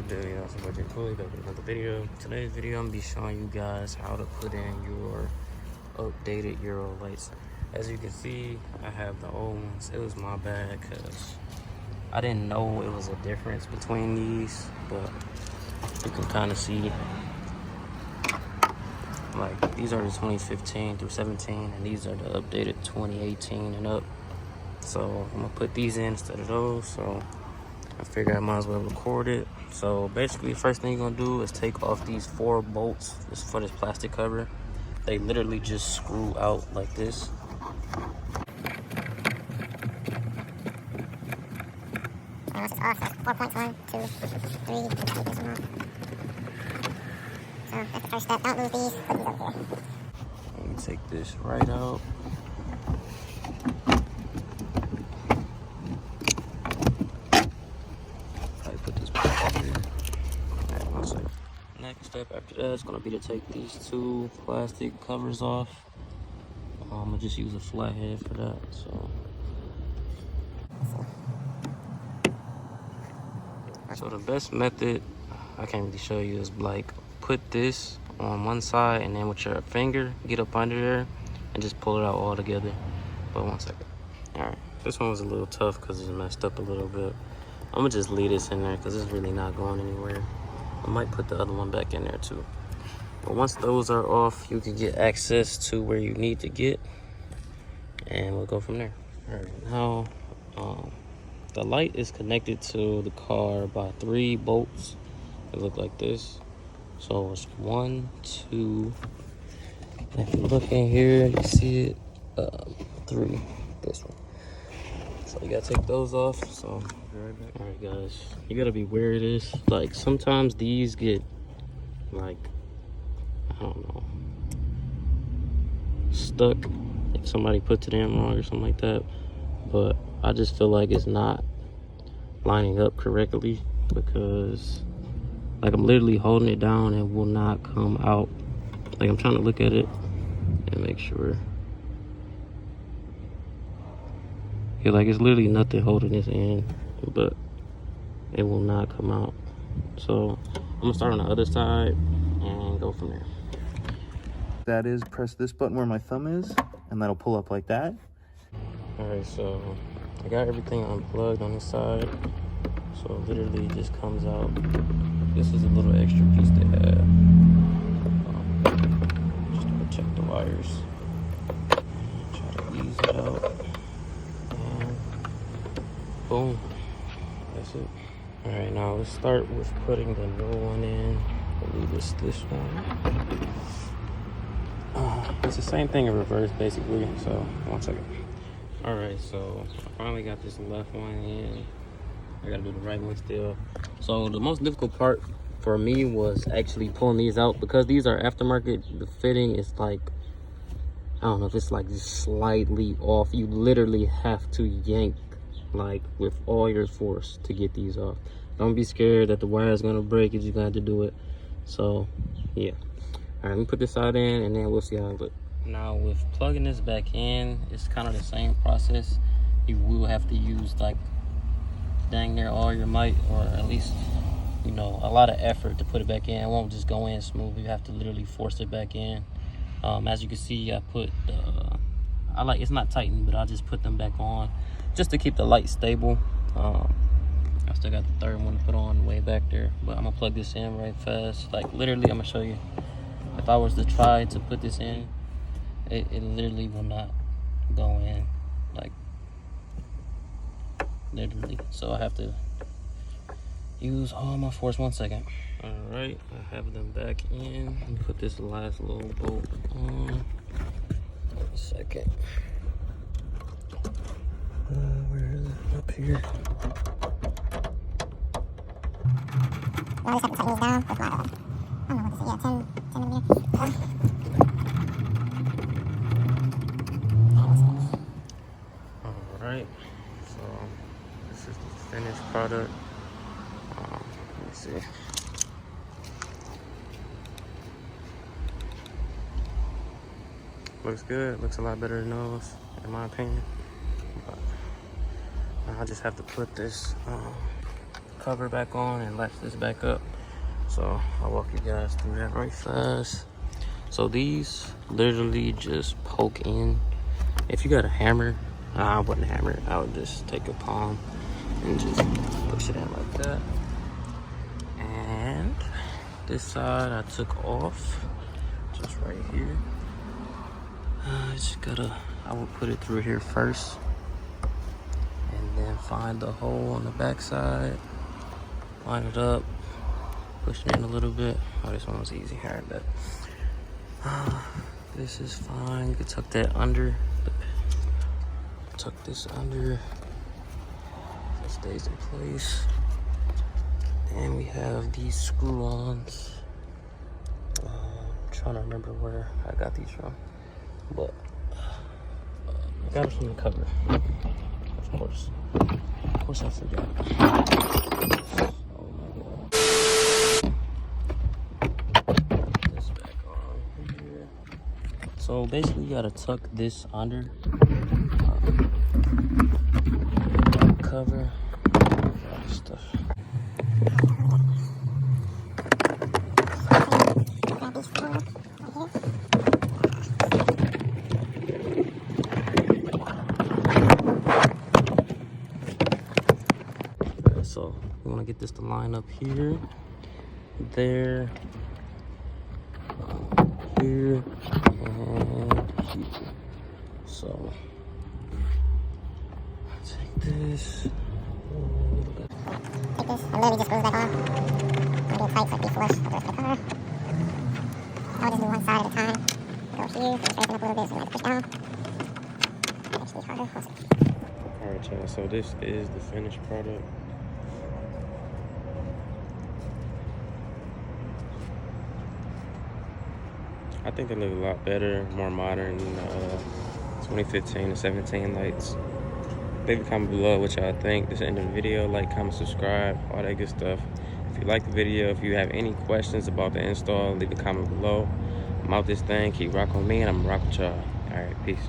Good, y'all. It's your boy j.koolii back with another video. Today's video, I'm gonna be showing you guys how to put in your updated Euro lights. As you can see, I have the old ones. It was my bad because I didn't know it was a difference between these, but you can kind of see, like, these are the 2015 through 17, and these are the updated 2018 and up. So I'm gonna put these in instead of those. So I figured I might as well record it. So basically, the first thing you're gonna do is take off these 4 bolts for this plastic cover. They literally just screw out like this. Once it's off, that's 4 points, 1, 2, 3, and take this one off. So that's the first step. Don't lose these. Put these over here. And you take this right out. Next step after that is going to be to take these 2 plastic covers off. I'm going to just use a flathead for that. So the best method, I can't really show you, is like put this on one side and then with your finger get up under there and just pull it out all together. But 1 second. Alright, this one was a little tough because it's messed up a little bit. I'm going to just leave this in there because it's really not going anywhere. I might put the other one back in there too. But once those are off, you can get access to where you need to get, and we'll go from there. All right, now the light is connected to the car by 3 bolts. They look like this. So it's 1, 2. And if you look in here, you see it. 3. This one. So you gotta take those off. So all right, guys, you gotta be aware of this. Like, sometimes these get, like, I don't know, stuck if somebody puts it in wrong or something like that. But I just feel like it's not lining up correctly because, like, I'm literally holding it down and it will not come out. Like, I'm trying to look at it and make sure. Yeah, like, it's literally nothing holding this in, but it will not come out. So I'm gonna start on the other side and go from there. That is, press this button where my thumb is, and that'll pull up like that. All right, so I got everything unplugged on this side. So it literally just comes out. This is a little extra piece they had, just to protect the wires. Try to ease it out. And boom, that's it. All right, now let's start with putting the new one in. I believe it's this one. It's the same thing in reverse, basically. So 1 second. All right, so I finally got this left one in. I gotta do the right one still. So the most difficult part for me was actually pulling these out because these are aftermarket. The fitting is like, I don't know if it's like just slightly off. You literally have to yank like with all your force to get these off. Don't be scared that the wire is gonna break. You just got to do it. So yeah. All right, let me put this side in and then we'll see how it looks. Now with plugging this back in, it's kind of the same process. You will have to use like dang near all your might, or at least, you know, a lot of effort to put it back in. It won't just go in smooth. You have to literally force it back in. As you can see, I put it's not tightened, but I just put them back on just to keep the light stable. I still got the third one to put on way back there, but I'm gonna plug this in right fast. Like, literally, I'm gonna show you. If I was to try to put this in, it literally will not go in, like, literally. So I have to use all my force. 1 second. All right, I have them back in. Let me put this last little bolt on. 1 second. Where is it? Up here. I just have to tighten these down with my, I don't know what this is, yeah, 10 millimeter. All right, so this is the finished product. Let me see. Looks good. Looks a lot better than those, in my opinion. But I just have to put this cover back on and latch this back up. So I'll walk you guys through that right fast. So these literally just poke in. If you got a hammer, I wouldn't hammer it. I would just take a palm and just push it in like that. And this side I took off, just right here. I will put it through here first, and then find the hole on the back side, line it up, push it in a little bit. Oh, this one was easy. All right, bet. This is fine. You can tuck that under. Tuck this under. It stays in place. And we have these screw-ons. I'm trying to remember where I got these from, but I got them from the cover. Of course I forgot. Oh my god. Put this back on here. So basically, you gotta tuck this under. Cover. All this stuff. So you want to get this to line up here, there, here, and here. So take this. Take this, and literally just screws back on. Don't get tight, so be flush with the rest of the car. I would just do one side at a time. Go here, straighten up a little bit so you have to push down. Actually harder. Alright, y'all, so this is the finished product. I think they look a lot better, more modern, 2015 and 17 lights. Leave a comment below what y'all think. This is the end of the video. Like, comment, subscribe, all that good stuff. If you like the video, if you have any questions about the install, leave a comment below. I'm out this thing. Keep rocking with me, and I'm gonna rock with y'all. All right, peace.